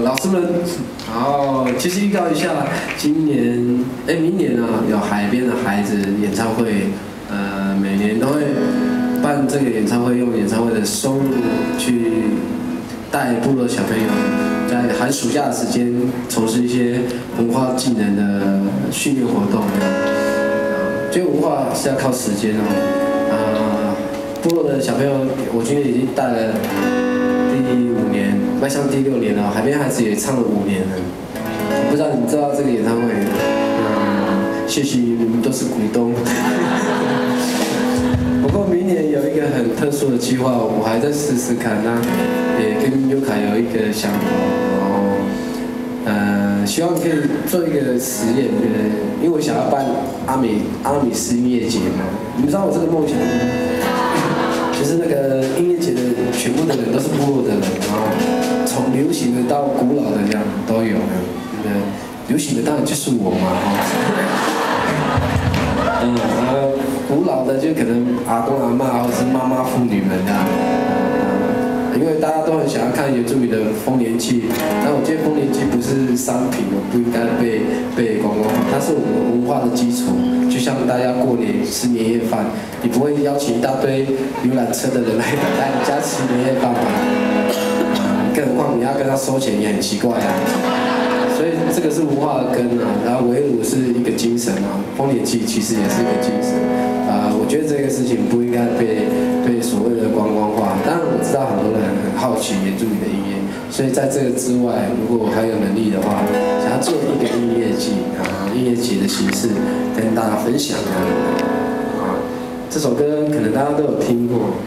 老师们，好，其实预告一下，明年啊有海边的孩子演唱会，每年都会办这个演唱会，用演唱会的收入去带部落小朋友在寒暑假的时间从事一些文化技能的训练活动。这个文化是要靠时间哦，部落的小朋友，我今年已经带了第5年，迈向第6年了。海边孩子也唱了5年了。不知道你们知道这个演唱会？谢谢你们都是股东。不过明年有一个很特殊的计划，我还在试试看。那也跟优凯有一个想法，希望可以做一个实验，因为我想要办阿美斯音乐节嘛。你们知道我这个梦想吗？就是那个音乐节的全部的人都是部落的人，然后从流行的到古老的这样都有。流行的当然就是我嘛，然后古老的就可能阿公阿嬷或是妈妈妇女们这样。因为大家都很想要看原住民的丰年祭，那我觉得丰年祭不是商品，不应该被观光化，它是我们文化的基础。就像大家过年吃年夜饭，你不会邀请一大堆游览车的人来你家吃年夜饭吧？更何况你要跟他收钱也很奇怪啊。所以这个是文化的根啊，然后围炉是一个精神啊，丰年祭其实也是一个精神我觉得这个事情不应该被所谓的观光化。当然我知道很多人很好奇原住民的音乐，所以在这个之外，如果我还有能力的话，想要做一个音乐季音乐节的形式跟大家分享这首歌可能大家都有听过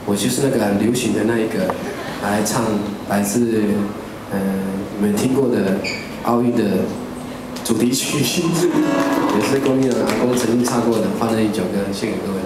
我就是那个很流行的那一个来唱，来自你们听过的奥运的主题曲，也是公益的阿公曾经唱过的《欢乐19歌》，献给各位。